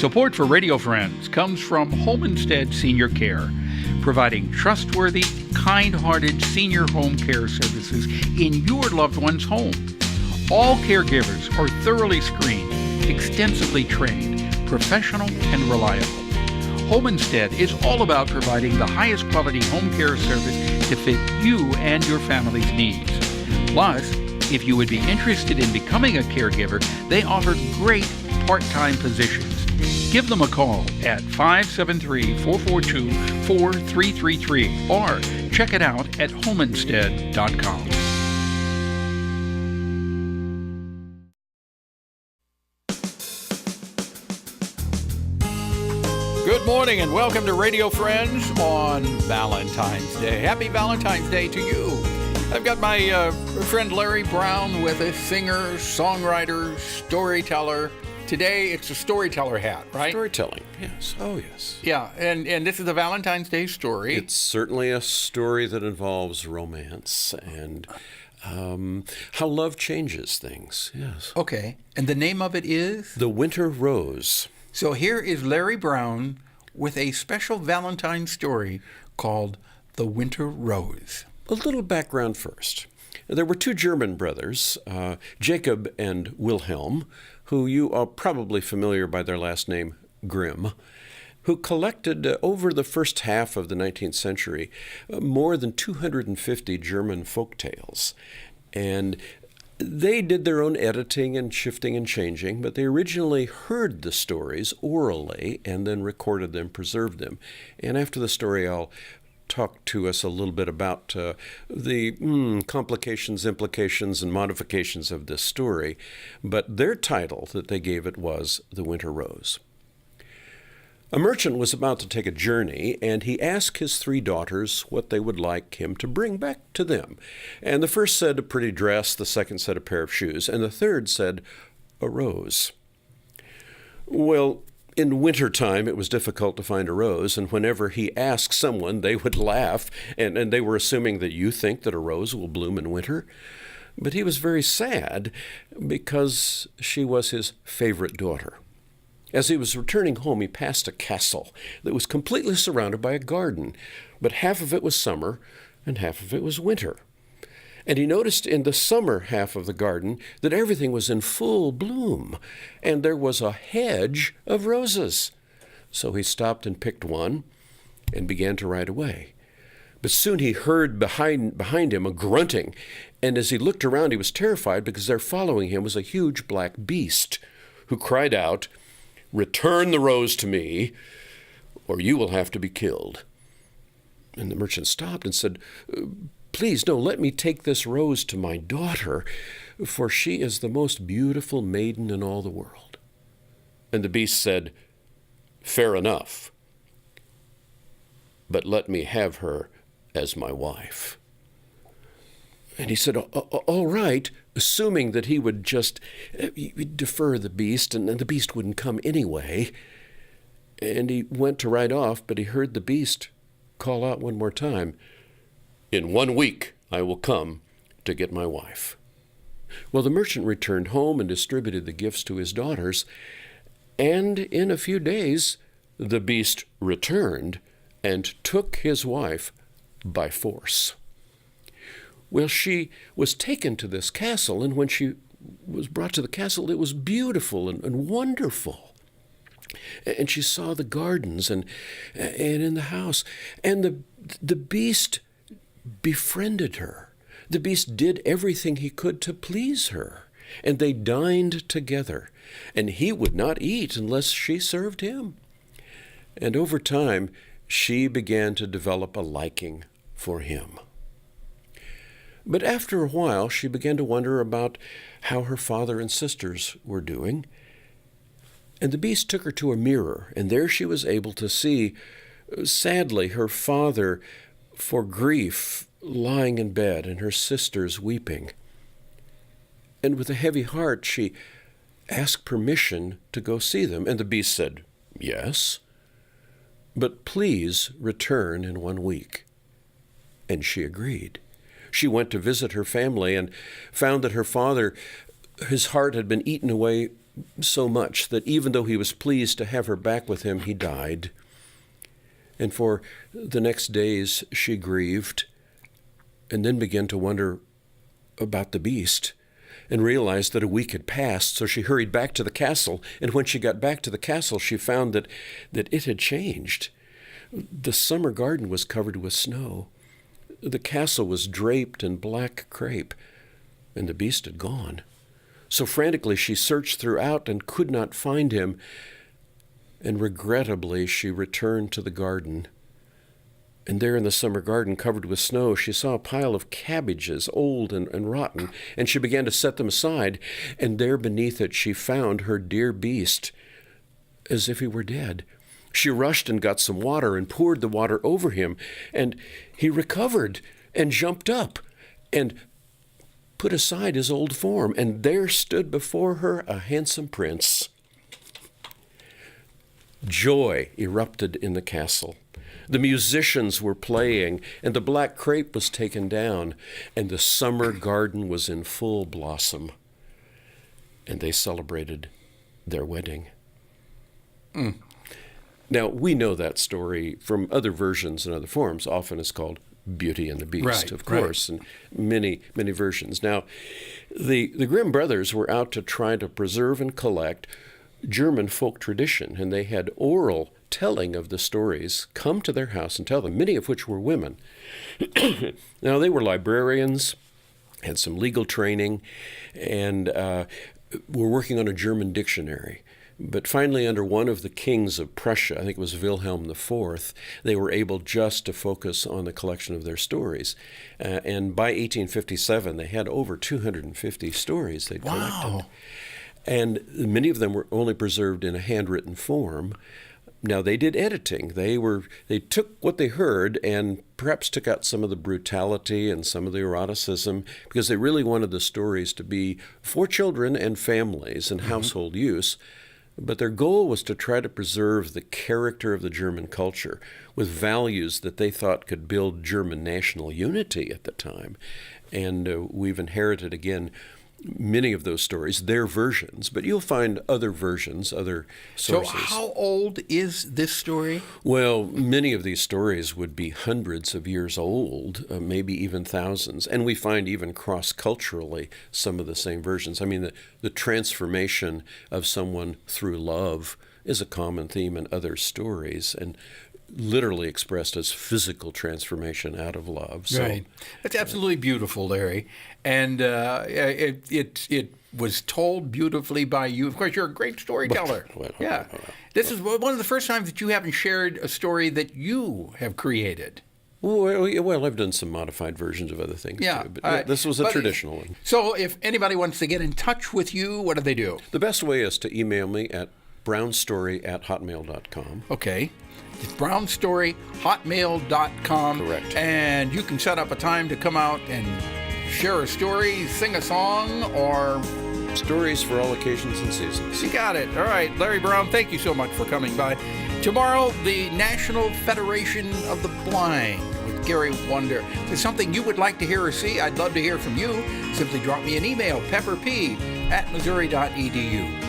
Support for Radio Friends comes from Homestead Senior Care, providing trustworthy, kind-hearted senior home care services in your loved one's home. All caregivers are thoroughly screened, extensively trained, professional, and reliable. Homestead is all about providing the highest quality home care service to fit you and your family's needs. Plus, if you would be interested in becoming a caregiver, they offer great part-time positions. Give them a call at 573-442-4333 or check it out at homestead.com. Good morning and welcome to Radio Friends on Valentine's Day. Happy Valentine's Day to you. I've got my friend Larry Brown with us, singer, songwriter, storyteller. Today, it's a storyteller hat, right? Storytelling, yes. Oh, yes. Yeah, and this is a Valentine's Day story. It's certainly a story that involves romance and how love changes things, yes. Okay, and the name of it is? The Winter Rose. So here is Larry Brown with a special Valentine story called The Winter Rose. A little background first. There were two German brothers, Jacob and Wilhelm, who you are probably familiar by their last name, Grimm, who collected over the first half of the 19th century more than 250 German folk tales. And they did their own editing and shifting and changing, but they originally heard the stories orally and then recorded them, preserved them. And after the story, I'll talk to us a little bit about the complications, implications, and modifications of this story. But their title that they gave it was The Winter Rose. A merchant was about to take a journey, and he asked his three daughters what they would like him to bring back to them. And the first said a pretty dress, the second said a pair of shoes, and the third said a rose. Well, in wintertime, it was difficult to find a rose, and whenever he asked someone, they would laugh, and they were assuming that you think that a rose will bloom in winter. But he was very sad because she was his favorite daughter. As he was returning home, he passed a castle that was completely surrounded by a garden, but half of it was summer and half of it was winter. And he noticed in the summer half of the garden that everything was in full bloom, and there was a hedge of roses. So he stopped and picked one and began to ride away. But soon he heard behind him a grunting, and as he looked around, he was terrified because there following him was a huge black beast who cried out, "Return the rose to me, or you will have to be killed." And the merchant stopped and said, "Please, no, let me take this rose to my daughter, for she is the most beautiful maiden in all the world." And the beast said, "Fair enough, but let me have her as my wife." And he said, "All right," assuming that he would just defer the beast, and the beast wouldn't come anyway. And he went to ride off, but he heard the beast call out one more time, "In 1 week I will come to get my wife." Well, the merchant returned home and distributed the gifts to his daughters, and in a few days the beast returned and took his wife by force. Well, she was taken to this castle, and when she was brought to the castle, it was beautiful and wonderful. And she saw the gardens and in the house, and the beast befriended her. The beast did everything he could to please her, and they dined together, and he would not eat unless she served him. And over time, she began to develop a liking for him. But after a while, she began to wonder about how her father and sisters were doing. And the beast took her to a mirror, and there she was able to see, sadly, her father for grief lying in bed and her sisters weeping. And with a heavy heart, she asked permission to go see them. And the beast said, "Yes, but please return in 1 week." And she agreed. She went to visit her family and found that her father, his heart had been eaten away so much that even though he was pleased to have her back with him, he died. And for the next days she grieved, and then began to wonder about the beast, and realized that a week had passed, so she hurried back to the castle. And when she got back to the castle, she found that it had changed. The summer garden was covered with snow. The castle was draped in black crepe, and the beast had gone. So frantically she searched throughout and could not find him, and regrettably she returned to the garden. And there in the summer garden, covered with snow, she saw a pile of cabbages, old and rotten, and she began to set them aside, and there beneath it she found her dear beast, as if he were dead. She rushed and got some water and poured the water over him, and he recovered and jumped up and put aside his old form, and there stood before her a handsome prince. Joy erupted in the castle. The musicians were playing, and the black crepe was taken down, and the summer garden was in full blossom. And they celebrated their wedding. Now, we know that story from other versions and other forms. Often it's called Beauty and the Beast, of course, and many, many versions. Now, the Grimm brothers were out to try to preserve and collect German folk tradition, and they had oral telling of the stories come to their house and tell them, many of which were women. Now, they were librarians, had some legal training, and were working on a German dictionary. But finally, under one of the kings of Prussia, I think it was Wilhelm IV, they were able just to focus on the collection of their stories. And by 1857, they had over 250 stories they'd collected. Wow. And many of them were only preserved in a handwritten form. Now, they did editing. They took what they heard and perhaps took out some of the brutality and some of the eroticism, because they really wanted the stories to be for children and families and household use. But their goal was to try to preserve the character of the German culture with values that they thought could build German national unity at the time. And we've inherited, again, many of those stories, their versions, but you'll find other versions, other sources. So how old is this story? Well, many of these stories would be hundreds of years old, maybe even thousands. And we find even cross-culturally some of the same versions. I mean, the transformation of someone through love is a common theme in other stories, and literally expressed as physical transformation out of love. So, right. That's absolutely beautiful, Larry. And it was told beautifully by you. Of course, you're a great storyteller. Yeah. This is one of the first times that you haven't shared a story that you have created. Well, I've done some modified versions of other things, too. But this was a traditional one. So if anybody wants to get in touch with you, what do they do? The best way is to email me at brownstory@hotmail.com. Okay. It's brownstory@hotmail.com. Correct. And you can set up a time to come out and share a story, sing a song, or... Stories for all occasions and seasons. You got it. All right, Larry Brown, thank you so much for coming by. Tomorrow, the National Federation of the Blind with Gary Wonder. If there's something you would like to hear or see, I'd love to hear from you. Simply drop me an email, pepperp@missouri.edu.